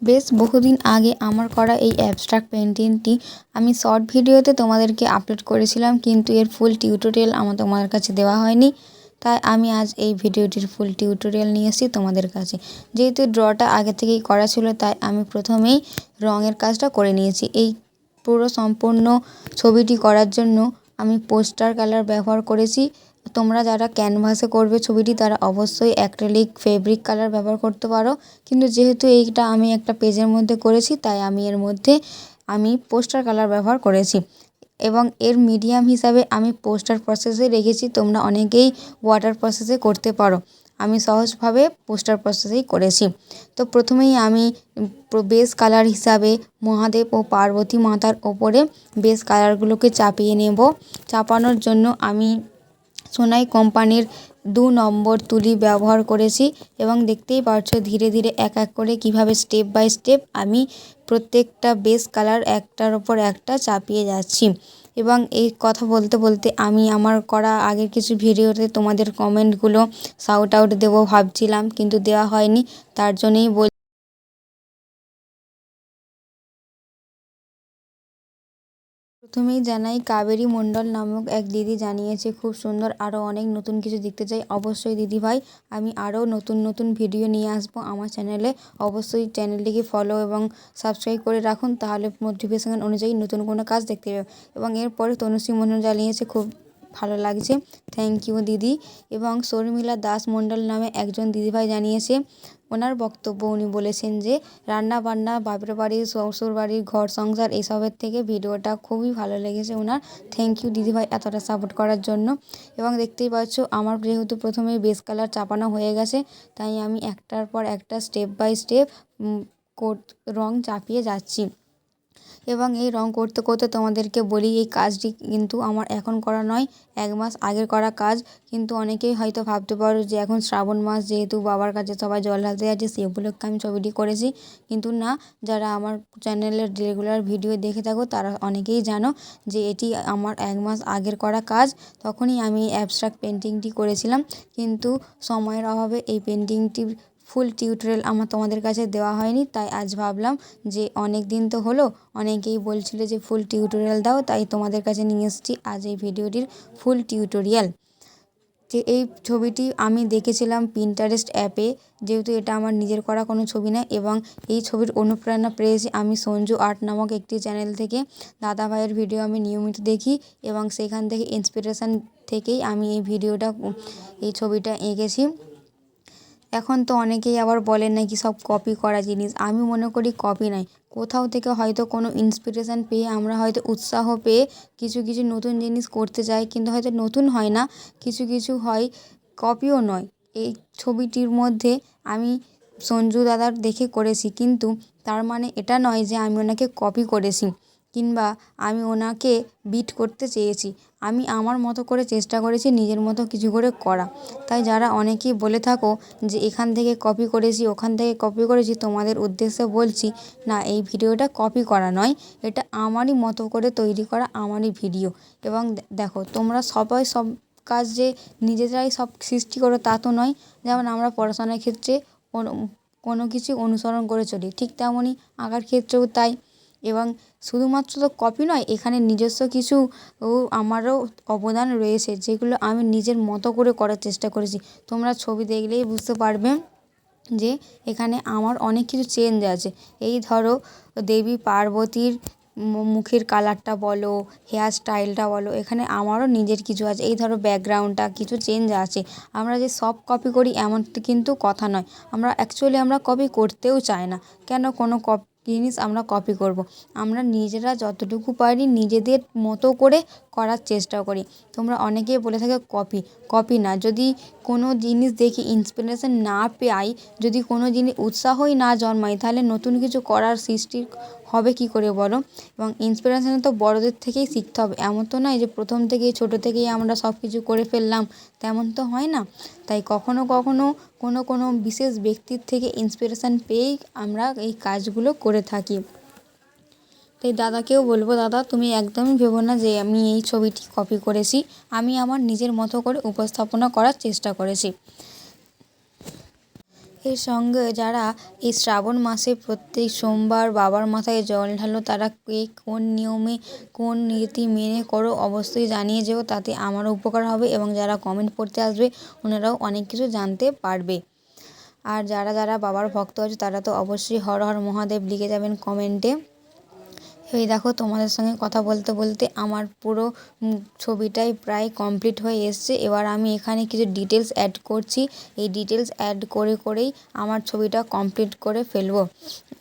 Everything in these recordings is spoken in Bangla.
বেশ বহুদিন আগে আমার করা এই অ্যাবস্ট্রাক্ট পেন্টিংটি আমি শর্ট ভিডিওতে তোমাদেরকে আপলোড করেছিলাম, কিন্তু এর ফুল টিউটোরিয়াল আমার তোমাদের কাছে দেওয়া হয়নি। তাই আমি আজ এই ভিডিওটির ফুল টিউটোরিয়াল নিয়ে এসেছি তোমাদের কাছে। যেহেতু ড্রটা আগে থেকেই করা ছিল, তাই আমি প্রথমেই রঙের কাজটা করে নিয়েছি। এই পুরো সম্পূর্ণ ছবিটি করার জন্য আমি পোস্টার কালার ব্যবহার করেছি। তোমরা যারা ক্যানভাসে করবে ছবিটি, তারা অবশ্যই অ্যাক্রিলিক ফেব্রিক কালার ব্যবহার করতে পারো, কিন্তু যেহেতু এইটা আমি একটা পেজের মধ্যে করেছি, তাই আমি এর মধ্যে পোস্টার কালার ব্যবহার করেছি এবং এর মিডিয়াম হিসাবে আমি পোস্টার প্রসেসে রেখেছি। তোমরা অনেকেই ওয়াটার প্রসেসে করতে পারো, আমি সহজভাবে পোস্টার প্রসেসেই করেছি। তো প্রথমেই আমি বেস কালার হিসাবে মহাদেব ও পার্বতী মাতার ওপরে বেস কালারগুলোকে চাপিয়ে নেব। চাপানোর জন্য আমি সোনাই কোম্পানির 2 নম্বর তুলি ব্যবহার করেছি এবং দেখতেই পাচ্ছ ধীরে ধীরে এক এক করে কিভাবে স্টেপ বাই স্টেপ আমি প্রত্যেকটা বেস কালার একটার ওপর একটা চাপিয়ে যাচ্ছি। এবং এই কথা বলতে বলতে আমি আমার করা আগের কিছু ভিডিওতে তোমাদের কমেন্টগুলো শাউট আউট দেবো ভাবছিলাম, কিন্তু দেওয়া হয়নি। তার জন্যই প্রথমেই জানাই, কাবেরী মণ্ডল নামক এক দিদি জানিয়েছে খুব সুন্দর, আরও অনেক নতুন কিছু দেখতে চাই। অবশ্যই দিদিভাই, আমি আরও নতুন নতুন ভিডিও নিয়ে আসবো আমার চ্যানেলে। অবশ্যই চ্যানেলটিকে ফলো এবং সাবস্ক্রাইব করে রাখুন, তাহলে নোটিফিকেশান অনুযায়ী নতুন কোনো কাজ দেখতে পাবে। এবং এরপরে তনুশ্রী মণ্ডল জানিয়েছে খুব ভালো লাগছে, থ্যাংক ইউ দিদি। এবং শর্মিলা দাস মণ্ডল নামে একজন দিদিভাই জানিয়েছে, ওনার বক্তব্য উনি বলেছেন যে রান্না বান্না, বাপের বাড়ি, শ্বশুর বাড়ি, ঘর সংসার এসবের থেকে ভিডিওটা খুবই ভালো লেগেছে ওনার। থ্যাংক ইউ দিদিভাই এতটা সাপোর্ট করার জন্য। এবং দেখতেই পাচ্ছ আমার যেহেতু প্রথমেই বেস কালার চাপানো হয়ে গেছে, তাই আমি একটার পর একটা স্টেপ বাই স্টেপ রং চাপিয়ে যাচ্ছি। এবং এই রং করতে করতে তোমাদেরকে বলি, এই কাজটি কিন্তু আমার এখন করা নয়, 1 মাস আগের করা কাজ। কিন্তু অনেকেই হয়তো ভাবতে পারো যে এখন শ্রাবণ মাস, যেহেতু বাবার কাছে সবাই জল ঢালতে যাচ্ছে, সেই উপলক্ষে আমি ছবিটি করেছি। কিন্তু না, যারা আমার চ্যানেলের রেগুলার ভিডিও দেখে থাকো তারা অনেকেই জানো যে এটি আমার 1 মাস আগের করা কাজ। তখনই আমি অ্যাবস্ট্রাক্ট পেন্টিংটি করেছিলাম, কিন্তু সময়ের অভাবে এই পেন্টিংটির ফুল টিউটোরিয়াল আমার তোমাদের কাছে দেওয়া হয়নি। তাই আজ ভাবলাম যে অনেক দিন তো হলো, অনেকেই বলছিল যে ফুল টিউটোরিয়াল দাও, তাই তোমাদের কাছে নিয়ে এসেছি আজ এই ভিডিওটির ফুল টিউটোরিয়াল। যে এই ছবিটি আমি দেখেছিলাম পিন্টারেস্ট অ্যাপে, যেহেতু এটা আমার নিজের করা কোনো ছবি না। এবং এই ছবির অনুপ্রেরণা পেয়েছি আমি সঞ্জু আর্ট নামক একটি চ্যানেল থেকে। দাদা ভাইয়ের ভিডিও আমি নিয়মিত দেখি এবং সেখান থেকে ইন্সপিরেশান থেকেই আমি এই ছবিটা এঁকেছি। এখন তো অনেকেই আবার বলেন নাকি সব কপি করা জিনিস। আমি মনে করি কপি নয়, কোথাও থেকে হয়তো কোনো ইন্সপিরেশান পেয়ে আমরা হয়তো উৎসাহ পেয়ে কিছু কিছু নতুন জিনিস করতে চাই, কিন্তু হয়তো নতুন হয় না, কিছু কিছু হয় কপিও নয়। এই ছবিটির মধ্যে আমি সঞ্জু দাদার দেখে করেছি, কিন্তু তার মানে এটা নয় যে আমি ওনাকে কপি করেছি কিংবা আমি ওনাকে বিট করতে চেয়েছি। আমি আমার মতো করে চেষ্টা করেছি নিজের মতো কিছু করে করা। তাই যারা অনেকেই বলে থাকো যে এখান থেকে কপি করেছি, ওখান থেকে কপি করেছি, তোমাদের উদ্দেশ্যে বলছি না, এই ভিডিওটা কপি করা নয়, এটা আমারই মতো করে তৈরি করা আমারই ভিডিও। এবং দেখো, তোমরা সবাই সব কাজ যে নিজেরাই সব সৃষ্টি করো তা তো নয়। যেমন আমরা পড়াশোনার ক্ষেত্রে কোনো কিছু অনুসরণ করে চলি, ঠিক তেমনই আঁকার ক্ষেত্রেও তাই। এবং শুধুমাত্র তো কপি নয়, এখানে নিজস্ব কিছু আমারও অবদান রয়েছে, যেগুলো আমি নিজের মতো করে করার চেষ্টা করেছি। তোমরা ছবি দেখলেই বুঝতে পারবে যে এখানে আমার অনেক কিছু চেঞ্জ আছে। এই ধরো, দেবী পার্বতীর মুখের কালারটা বলো, হেয়ার স্টাইলটা বলো, এখানে আমারও নিজের কিছু আছে। এই ধরো ব্যাকগ্রাউন্ডটা কিছু চেঞ্জ আছে। আমরা যে সব কপি করি এমন কিন্তু কথা নয়। আমরা কপি করতেও চাই না। কেন কোনো জিনিস আমরা কপি করব? আমরা নিজেরা যতটুকু পারি নিজেদের মতো করে করার চেষ্টা করি। তোমরা অনেকেই বলে থাকো কপি, কপি না। যদি কোনো জিনিস দেখে ইন্সপিরেশান না পাই, যদি কোনো জিনিস উৎসাহই না জন্মায়, তাহলে নতুন কিছু করার সৃষ্টি হবে কী করে বলো? এবং ইন্সপিরেশান তো বড়দের থেকেই শিখতে হবে। এমন তো নয় যে প্রথম থেকেই ছোটো থেকেই আমরা সব কিছু করে ফেললাম, তেমন তো হয় না। তাই কখনো কখনো কোনো বিশেষ ব্যক্তির থেকে ইন্সপিরেশান পেয়েই আমরা এই কাজগুলো করে থাকি। তাই দাদাকেও বলবো, দাদা তুমি একদমই ভেবো না যে আমি এই ছবিটি কপি করেছি, আমি আমার নিজের মতো করে উপস্থাপনা করার চেষ্টা করেছি। এর সঙ্গে যারা এই শ্রাবণ মাসে প্রত্যেক সোমবার বাবার মাথায় জল ঢালো তারা কে কোন নিয়মে কোন নীতি মেনে করো অবশ্যই জানিয়ে যেও, তাতে আমারও উপকার হবে এবং যারা কমেন্ট পড়তে আসবে ওনারাও অনেক কিছু জানতে পারবে। আর যারা যারা বাবার ভক্ত আছে তারা তো অবশ্যই হর হর মহাদেব লিখে যাবেন কমেন্টে। এই দেখো তোমাদের সঙ্গে কথা বলতে বলতে আমার পুরো ছবিটাই প্রায় কমপ্লিট হয়ে এসছে। এবার আমি এখানে কিছু ডিটেলস অ্যাড করছি, এই ডিটেলস অ্যাড করে করেই আমার ছবিটা কমপ্লিট করে ফেলবো।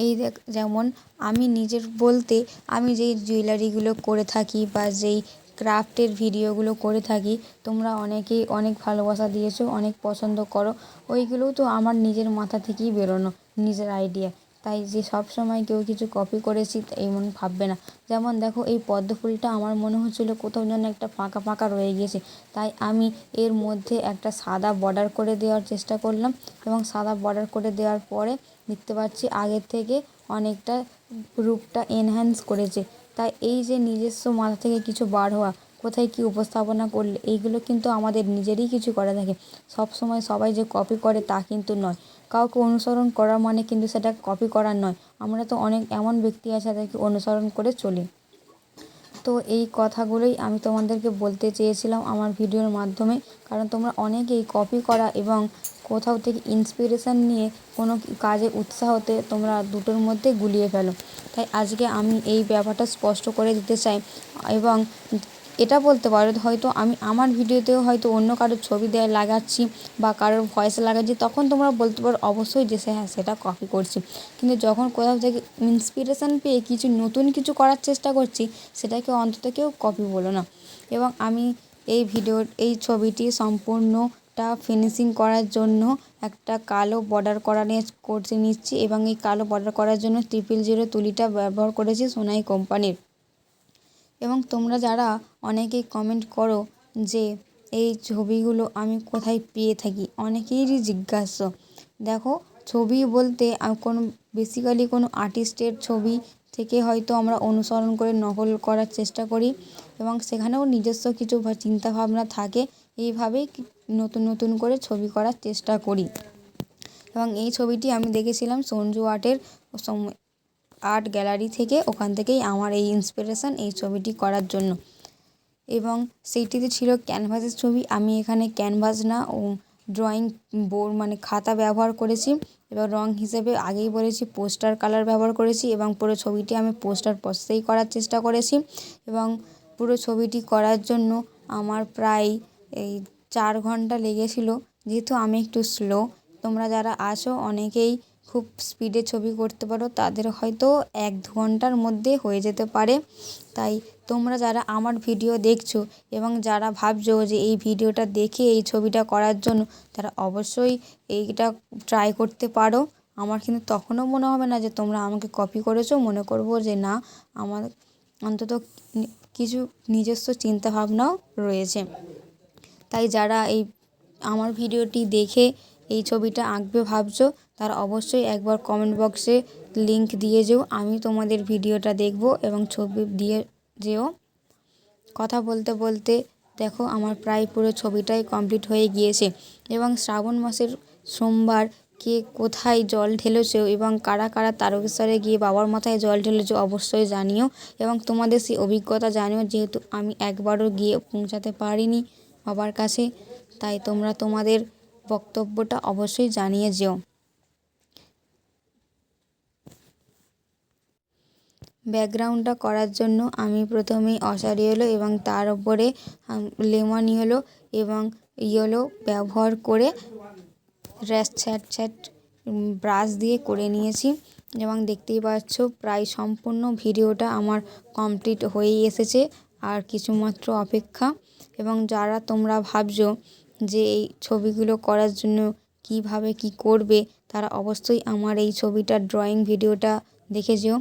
এই যেমন আমি নিজের বলতে আমি যেই জুয়েলারিগুলো করে থাকি বা যেই ক্রাফটের ভিডিওগুলো করে থাকি তোমরা অনেকেই অনেক ভালোবাসা দিয়েছো, অনেক পছন্দ করো। ওইগুলোও তো আমার নিজের মাথা থেকেই বেরোনো, নিজের আইডিয়া। তাই যে সব সময় কেউ কিছু কপি করেছি এমন ভাববে না। যেমন দেখো এই পদ্ম ফুলটা আমার মনে হচ্ছিলো কোথাও যেন একটা ফাঁকা ফাঁকা রয়ে গিয়েছে, তাই আমি এর মধ্যে একটা সাদা বর্ডার করে দেওয়ার চেষ্টা করলাম এবং সাদা বর্ডার করে দেওয়ার পরে দেখতে পাচ্ছি আগের থেকে অনেকটা রূপটা এনহ্যান্স করেছে। তাই এই যে নিজস্ব মাথা থেকে কিছু বার হওয়া, কোথায় কী উপস্থাপনা করলে এইগুলো কিন্তু আমাদের নিজেরই কিছু করা থাকে। সব সময় সবাই যে কপি করে তা কিন্তু নয়, কাউকে অনুসরণ করা মানে কিন্তু সেটা কপি করার নয়। আমরা তো অনেক এমন ব্যক্তি আছে যাদেরকে অনুসরণ করে চলি। তো এই কথাগুলোই আমি তোমাদেরকে বলতে চেয়েছিলাম আমার ভিডিওর মাধ্যমে, কারণ তোমরা অনেকেই কপি করা এবং কোথাও থেকে ইন্সপিরেশান নিয়ে কোনো কাজে উৎসাহতে তোমরা দুটোর মধ্যে গুলিয়ে ফেলো। তাই আজকে আমি এই ব্যাপারটা স্পষ্ট করে দিতে চাই এবং এটা বলতে পারো হয়তো আমি আমার ভিডিওতেও হয়তো অন্য কারোর ছবি লাগাচ্ছি বা কারোর ভয়েস লাগাচ্ছি, তখন তোমরা বলতে পারো অবশ্যই যে হ্যাঁ সেটা কপি করছি। কিন্তু যখন কোথাও থেকে ইন্সপিরেশান পেয়ে কিছু নতুন কিছু করার চেষ্টা করছি সেটাকে অন্তত কেউ কপি বলো না। এবং আমি এই ছবিটি সম্পূর্ণটা ফিনিশিং করার জন্য একটা কালো বর্ডার করে নিচ্ছি এবং এই কালো বর্ডার করার জন্য 000 তুলিটা ব্যবহার করেছি সোনাই কোম্পানির। এবং তোমরা যারা অনেকেই কমেন্ট করো যে এই ছবিগুলো আমি কোথায় পেয়ে থাকি, অনেকেরই জিজ্ঞাসা। দেখো ছবি বলতে কোনো বেসিক্যালি কোনো আর্টিস্টের ছবি থেকে হয়তো আমরা অনুসরণ করে নকল করার চেষ্টা করি এবং সেখানেও নিজস্ব কিছু চিন্তাভাবনা থাকে। এইভাবেই নতুন নতুন করে ছবি করার চেষ্টা করি। এবং এই ছবিটি আমি দেখেছিলাম সঞ্জু আর্ট গ্যালারি থেকে, ওখান থেকেই আমার এই ইন্সপিরেশান এই ছবিটি করার জন্য। এবং সেইটিতে ছিল ক্যানভাসের ছবি, আমি এখানে ক্যানভাস না ড্রয়িং বোর্ড মানে খাতা ব্যবহার করেছি। এবার রং হিসেবে আগেই বলেছি পোস্টার কালার ব্যবহার করেছি এবং পুরো ছবিটি আমি পোস্টার প্রসেসেই করার চেষ্টা করেছি। এবং পুরো ছবিটি করার জন্য আমার প্রায় এই 4 ঘন্টা লেগেছিলো, যেহেতু আমি একটু স্লো। তোমরা যারা আছো অনেকেই খুব স্পিডে ছবি করতে পারো, তাদের হয়তো 1-2 ঘন্টার মধ্যে হয়ে যেতে পারে। তাই তোমরা যারা আমার ভিডিও দেখছো এবং যারা ভাবছো যে এই ভিডিওটা দেখে এই ছবিটা করার জন্য, তারা অবশ্যই এইটা ট্রাই করতে পারো। আমার কিন্তু তখনও মনে হবে না যে তোমরা আমাকে কপি করেছো, মনে করবো যে না আমার অন্তত কিছু নিজস্ব চিন্তাভাবনাও রয়েছে। তাই যারা আমার ভিডিওটি দেখে এই ছবিটা আঁকবে ভাবছো তারা অবশ্যই একবার কমেন্ট বক্সে লিংক দিয়ে যেও, আমি তোমাদের ভিডিওটা দেখব এবং ছবি দিয়ে যেও। কথা বলতে বলতে দেখো আমার প্রায় পুরো ছবিটাই কমপ্লিট হয়ে গিয়েছে। এবং শ্রাবণ মাসের সোমবার কে কোথায় জল ঢেলেছো এবং কারা কারা তারকেশ্বরে গিয়ে বাবার মাথায় জল ঢেলেছো অবশ্যই জানিও এবং তোমাদের সেই অভিজ্ঞতা জানিও, যেহেতু আমি একবারও গিয়ে পৌঁছাতে পারিনি বাবার কাছে। তাই তোমরা তোমাদের বক্তব্যটা অবশ্যই জানিয়ে যেও। ব্যাকগ্রাউন্ডটা করার জন্য আমি প্রথমেই অসার ইয়েলো এবং তার উপরে লেমন ইয়েলো এবং ইয়েলো ব্যবহার করে ছ্যাট ব্রাশ দিয়ে করে নিয়েছি। এবং দেখতেই পাচ্ছ প্রায় সম্পূর্ণ ভিডিওটা আমার কমপ্লিট হয়েই এসেছে, আর কিছুমাত্র অপেক্ষা। এবং যারা তোমরা ভাবছো যে এই ছবিগুলো করার জন্য কিভাবে কি করবে, তারা অবশ্যই আমার এই ছবিটার ড্রয়িং ভিডিওটা দেখে যেও।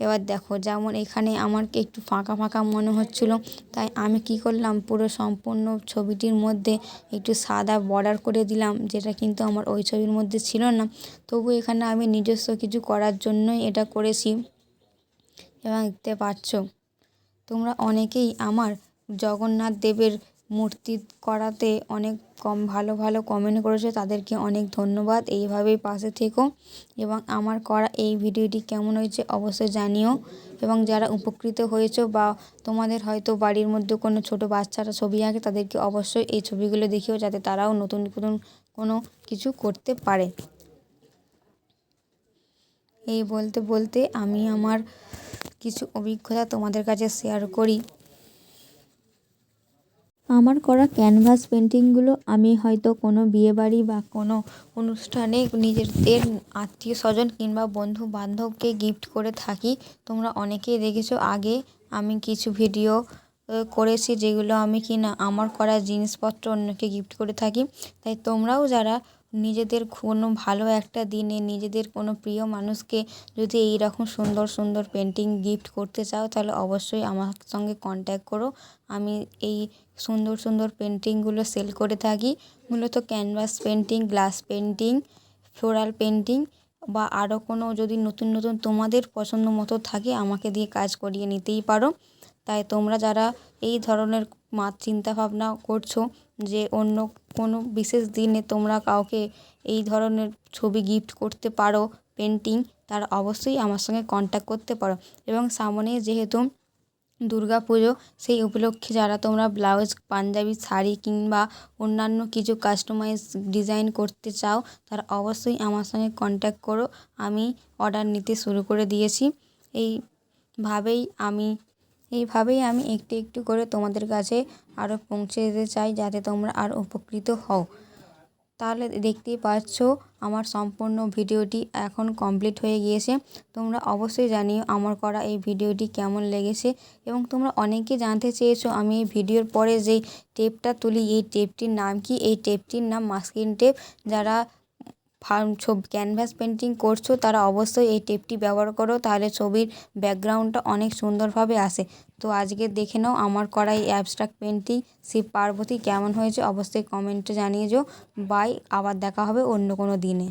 এবার দেখো যেমন এখানে আমার একটু ফাঁকা ফাঁকা মনে হচ্ছিলো, তাই আমি কি করলাম পুরো সম্পূর্ণ ছবিটির মধ্যে একটু সাদা বর্ডার করে দিলাম, যেটা কিন্তু আমার ওই ছবির মধ্যে ছিল না। তবু এখানে আমি নিজস্ব কিছু করার জন্যই এটা করেছি। এবং দেখতে পাচ্ছ তোমরা অনেকেই আমার জগন্নাথ দেবের মূর্তি করাতে অনেক ভালো ভালো কমেন্ট করেছো, তাদেরকে অনেক ধন্যবাদ। এইভাবেই পাশে থেকো এবং আমার করা এই ভিডিওটি কেমন হয়েছে অবশ্যই জানিও। এবং যারা উপকৃত হয়েছো বা তোমাদের হয়তো বাড়ির মধ্যে কোনো ছোট বাচ্চারা ছবি আঁকে, তাদেরকে অবশ্যই এই ছবিগুলো দেখিও, যাতে তারাও নতুন নতুন কোনো কিছু করতে পারে। এই বলতে বলতে আমি আমার কিছু অভিজ্ঞতা তোমাদের কাছে শেয়ার করি। আমার করা ক্যানভাস পেন্টিংগুলো আমি হয়তো কোনো বিয়েবাড়ি বা কোনো অনুষ্ঠানে নিজেদের আত্মীয় স্বজন কিংবা বন্ধু বান্ধবকে গিফট করে থাকি। তোমরা অনেকেই দেখেছো আগে আমি কিছু ভিডিও করেছি, যেগুলো আমি কিনা আমার করা জিনিসপত্র অন্যকে গিফট করে থাকি। তাই তোমরাও যারা নিজেদের কোনো ভালো একটা দিনে নিজেদের কোনো প্রিয় মানুষকে যদি এই রকম সুন্দর সুন্দর পেন্টিং গিফট করতে চাও, তাহলে অবশ্যই আমার সঙ্গে কন্ট্যাক্ট করো। আমি এই সুন্দর সুন্দর পেন্টিংগুলো সেল করে থাকি। মূলত canvas painting, glass painting, floral painting বা আরও কোনো যদি নতুন নতুন তোমাদের পছন্দ মতো থাকে, আমাকে দিয়ে কাজ করিয়ে নিতেই পারো। তাই তোমরা যারা এই ধরনের চিন্তাভাবনা করছো যে অন্য কোনো বিশেষ দিনে তোমরা কাউকে এই ধরনের ছবি গিফট করতে পারো পেন্টিং, তারা অবশ্যই আমার সঙ্গে কন্ট্যাক্ট করতে পারো। এবং সামনে যেহেতু দুর্গাপুজো, সেই উপলক্ষে যারা তোমরা ব্লাউজ, পাঞ্জাবি, শাড়ি কিংবা অন্যান্য কিছু কাস্টমাইজ ডিজাইন করতে চাও, তারা অবশ্যই আমার সঙ্গে কন্ট্যাক্ট করো। আমি অর্ডার নিতে শুরু করে দিয়েছি। এইভাবেই আমি একটু একটু করে তোমাদের কাছে আরও পৌঁছে দিতে চাই, যাতে তোমরা আরও উপকৃত হও। তাহলে দেখতেই পাচ্ছ আমার সম্পূর্ণ ভিডিওটি এখন কমপ্লিট হয়ে গিয়েছে। তোমরা অবশ্যই জানিও আমার করা এই ভিডিওটি কেমন লেগেছে। এবং তোমরা অনেকে জানতে চেয়েছো আমি এই ভিডিওর পরে যেই টেপটা তুলি, এই টেপটির নাম কি। এই টেপটির নাম মাস্কিং টেপ। যারা ক্যানভাস পেন্টিং করছো, তারা অবশ্যই এই টেপটি ব্যবহার করো, তাহলে ছবির ব্যাকগ্রাউন্ডটা অনেক সুন্দরভাবে আসে। তো আজকে দেখে নাও আমার করা এই অ্যাবস্ট্রাক্ট পেন্টিং শিব পার্বতী কেমন হয়েছে, অবশ্যই কমেন্টে জানিয়ে যেও। বাই, আবার দেখা হবে অন্য কোনো দিনে।